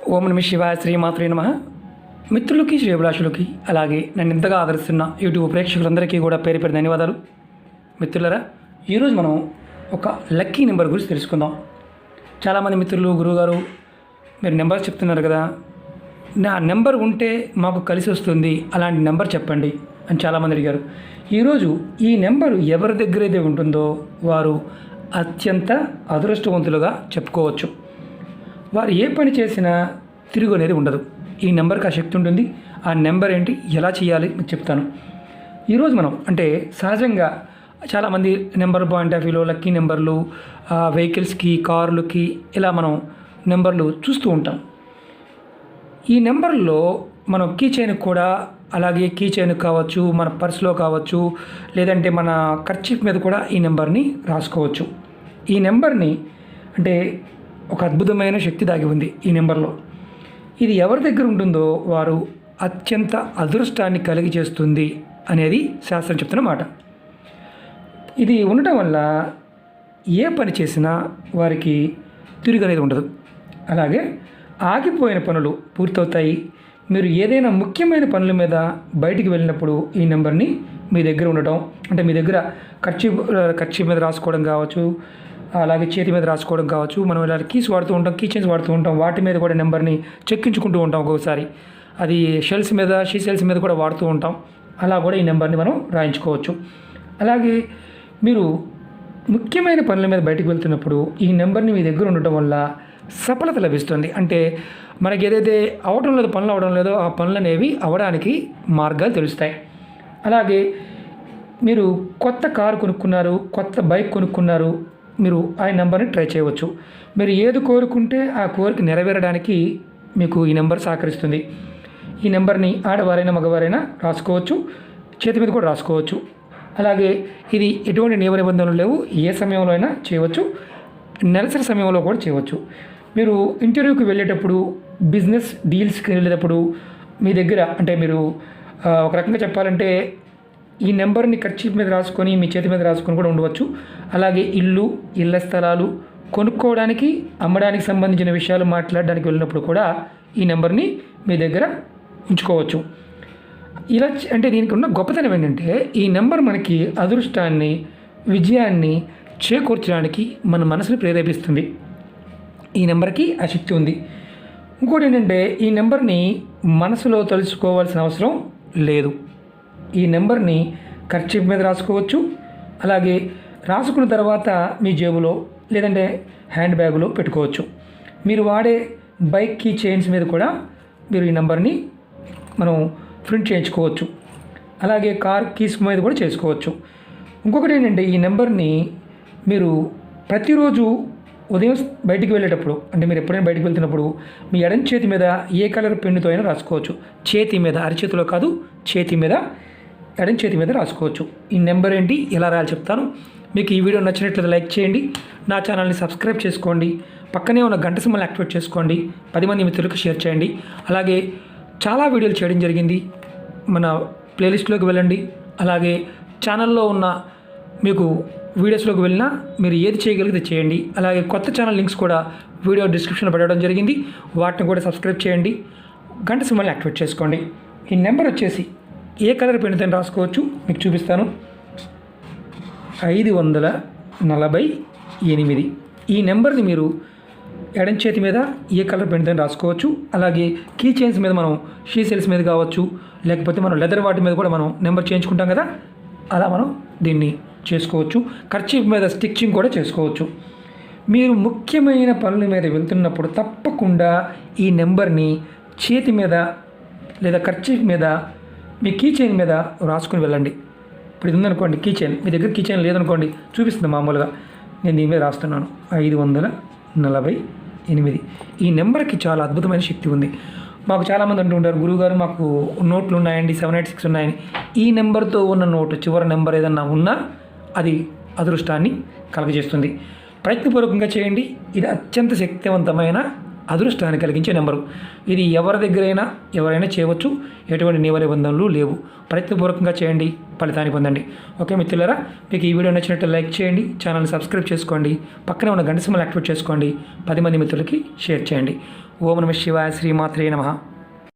ఓం నమ శివాయ శ్రీమాత్రే నమః. మిత్రులకి శ్రేభిలాషులకి అలాగే నన్ను ఇంతగా ఆదరిస్తున్న యూట్యూబ్ ప్రేక్షకులందరికీ కూడా పేరు పేరు ధన్యవాదాలు. మిత్రులరా, ఈరోజు మనం ఒక లక్కీ నెంబర్ గురించి తెలుసుకుందాం. చాలామంది మిత్రులు, గురువుగారు మీరు నెంబర్ చెప్తున్నారు కదా, నా నెంబర్ ఉంటే మాకు కలిసి వస్తుంది, అలాంటి నెంబర్ చెప్పండి అని చాలామంది అడిగారు. ఈరోజు ఈ నెంబరు ఎవరి దగ్గర అయితే ఉంటుందో వారు అత్యంత అదృష్టవంతులుగా చెప్పుకోవచ్చు. వారు ఏ పని చేసినా తిరుగు అనేది ఉండదు. ఈ నెంబర్కి ఆ శక్తి ఉంటుంది. ఆ నెంబర్ ఏంటి, ఎలా చేయాలి మీకు చెప్తాను. ఈరోజు మనం అంటే సహజంగా చాలామంది నెంబర్ పాయింట్ ఆఫ్ వ్యూలో లక్కీ నెంబర్లు వెహికల్స్కి, కార్లకి ఇలా మనం నెంబర్లు చూస్తూ ఉంటాం. ఈ నెంబర్లో మనం కీ చైన్ కూడా, అలాగే కీ చైన్ కావచ్చు, మన పర్స్లో కావచ్చు, లేదంటే మన కర్చీఫ్ మీద కూడా ఈ నెంబర్ని రాసుకోవచ్చు. ఈ నెంబర్ని అంటే ఒక అద్భుతమైన శక్తి దాగి ఉంది ఈ నెంబర్లో. ఇది ఎవరి దగ్గర ఉంటుందో వారు అత్యంత అదృష్టాన్ని కలిగి చేస్తుంది అనేది శాస్త్రం చెప్తున్న మాట. ఇది ఉండటం వల్ల ఏ పని చేసినా వారికి తిరిగి అనేది ఉండదు. అలాగే ఆగిపోయిన పనులు పూర్తవుతాయి. మీరు ఏదైనా ముఖ్యమైన పనుల మీద బయటికి వెళ్ళినప్పుడు ఈ నెంబర్ని మీ దగ్గర ఉండటం, అంటే మీ దగ్గర ఖర్చు మీద రాసుకోవడం కావచ్చు, అలాగే చేతి మీద రాసుకోవడం కావచ్చు. మనం ఇలా కీస్ వాడుతూ ఉంటాం, కీ చైన్స్ వాడుతూ ఉంటాం. వాటి మీద కూడా నెంబర్ని చెక్కించుకుంటూ ఉంటాం. ఒక్కొక్కసారి అది షెల్స్ మీద, షెల్స్ మీద కూడా వాడుతూ ఉంటాం. అలా కూడా ఈ నెంబర్ని మనం రాయించుకోవచ్చు. అలాగే మీరు ముఖ్యమైన పనుల మీద బయటకు వెళ్తున్నప్పుడు ఈ నెంబర్ని మీ దగ్గర ఉండటం వల్ల సఫలత లభిస్తుంది. అంటే మనకి ఏదైతే పనులు అవడం లేదో ఆ పనులు అనేవి అవడానికి మార్గాలు తెలుస్తాయి. అలాగే మీరు కొత్త కారు కొనుక్కున్నారు, కొత్త బైక్ కొనుక్కున్నారు, మీరు ఆ నెంబర్ని ట్రై చేయవచ్చు. మీరు ఏది కోరుకుంటే ఆ కోరిక నెరవేరడానికి మీకు ఈ నెంబర్ సహకరిస్తుంది. ఈ నెంబర్ని ఆడవారైనా మగవారైనా రాసుకోవచ్చు, చేతి మీద కూడా రాసుకోవచ్చు. అలాగే ఇది ఎటువంటి నియమ నిబంధనలు లేవు, ఏ సమయంలో అయినా చేయవచ్చు, నెలసరి సమయంలో కూడా చేయవచ్చు. మీరు ఇంటర్వ్యూకి వెళ్ళేటప్పుడు, బిజినెస్ డీల్స్కి వెళ్ళేటప్పుడు మీ దగ్గర అంటే మీరు ఒక రకంగా చెప్పాలంటే ఈ నెంబర్ని కర్చీఫ్ మీద రాసుకొని మీ చేతి మీద రాసుకొని కూడా ఉండవచ్చు. అలాగే ఇళ్ళ స్థలాలు కొనుక్కోవడానికి, అమ్మడానికి సంబంధించిన విషయాలు మాట్లాడడానికి వెళ్ళినప్పుడు కూడా ఈ నెంబర్ని మీ దగ్గర ఉంచుకోవచ్చు. ఇలా అంటే దీనికి ఉన్న గొప్పతనం ఏంటంటే ఈ నెంబర్ మనకి అదృష్టాన్ని, విజయాన్ని చేకూర్చడానికి మన మనసుని ప్రేరేపిస్తుంది. ఈ నెంబర్కి ఆ శక్తి ఉంది. ఇంకోటి ఏంటంటే ఈ నెంబర్ని మనసులో తలుచుకోవాల్సిన అవసరం లేదు. ఈ నెంబర్ని కర్చీఫ్ మీద రాసుకోవచ్చు. అలాగే రాసుకున్న తర్వాత మీ జేబులో లేదంటే హ్యాండ్ బ్యాగులో పెట్టుకోవచ్చు. మీరు వాడే బైక్ కీ చైన్స్ మీద కూడా మీరు ఈ నెంబర్ని మనం ప్రింట్ చేయించుకోవచ్చు. అలాగే కార్ కీస్ మీద కూడా చేసుకోవచ్చు. ఇంకొకటి ఏంటంటే ఈ నెంబర్ని మీరు ప్రతిరోజు ఉదయం బయటికి వెళ్ళేటప్పుడు, అంటే మీరు ఎప్పుడైనా బయటికి వెళ్తున్నప్పుడు మీ ఎడం చేతి మీద ఏ కలర్ పెన్నుతో అయినా రాసుకోవచ్చు. చేతి మీద, అరిచేతిలో కాదు, చేతి మీద, ఎడం చేతి మీద రాసుకోవచ్చు. ఈ నెంబర్ ఏంటి, ఎలా రాయాలి చెప్తాను. మీకు ఈ వీడియో నచ్చినట్లయితే లైక్ చేయండి, నా ఛానల్ని సబ్స్క్రైబ్ చేసుకోండి, పక్కనే ఉన్న గంట సింబల్ని యాక్టివేట్ చేసుకోండి, 10 మంది మిత్రులకు షేర్ చేయండి. అలాగే చాలా వీడియోలు చేయడం జరిగింది, మన ప్లేలిస్ట్లోకి వెళ్ళండి. అలాగే ఛానల్లో ఉన్న మీకు వీడియోస్లోకి వెళ్ళినా మీరు ఏది చేయగలిగితే చేయండి. అలాగే కొత్త ఛానల్ లింక్స్ కూడా వీడియో డిస్క్రిప్షన్లో పెట్టడం జరిగింది, వాటిని కూడా సబ్స్క్రైబ్ చేయండి, గంట సింబల్ని యాక్టివేట్ చేసుకోండి. ఈ నెంబర్ వచ్చేసి ఏ కలర్ పెన్నుతో రాసుకోవచ్చు మీకు చూపిస్తాను. 548. ఈ నెంబర్ని మీరు ఎడం చేతి మీద ఏ కలర్ పెన్నుతో రాసుకోవచ్చు. అలాగే కీ చైన్స్ మీద మనం షెల్స్ మీద కావచ్చు, లేకపోతే మనం లెదర్ వాటి మీద కూడా మనం నెంబర్ చేయించుకుంటాం కదా, అలా మనం దీన్ని చేసుకోవచ్చు. కర్చీఫ్ మీద స్టిచ్చింగ్ కూడా చేసుకోవచ్చు. మీరు ముఖ్యమైన పనుల మీద వెళ్తున్నప్పుడు తప్పకుండా ఈ నెంబర్ని చేతి మీద లేదా కర్చీఫ్ మీద, మీ కీ చైన్ మీద రాసుకుని వెళ్ళండి. ఇప్పుడు ఇది ఉందనుకోండి కీ చైన్, మీ దగ్గర కీ చైన్ లేదనుకోండి, చూపిస్తుంది మామూలుగా, నేను దీని మీద రాస్తున్నాను 548. ఈ నెంబర్కి చాలా అద్భుతమైన శక్తి ఉంది. మాకు చాలామంది అంటూ ఉంటారు, గురువుగారు మాకు నోట్లు ఉన్నాయండి 786 ఉన్నాయని. ఈ నెంబర్తో ఉన్న నోటు చివరి నెంబర్ ఏదన్నా ఉన్నా అది అదృష్టాన్ని కలగజేస్తుంది. ప్రయత్నపూర్వకంగా చేయండి. ఇది అత్యంత శక్తివంతమైన అదృష్టాన్ని కలిగించే నెంబరు. ఇది ఎవరైనా చేయవచ్చు. ఎటువంటి నియమ నిబంధనలు లేవు. ప్రయత్నపూర్వకంగా చేయండి, ఫలితాన్ని పొందండి. ఓకే మిత్రులారా, మీకు ఈ వీడియో నచ్చినట్టు లైక్ చేయండి, ఛానల్ని సబ్స్క్రైబ్ చేసుకోండి, పక్కనే ఉన్న గంట సింబల్ యాక్టివేట్ చేసుకోండి, 10 మంది మిత్రులకి షేర్ చేయండి. ఓం నమ శివాయ శ్రీమాత్రే నమః.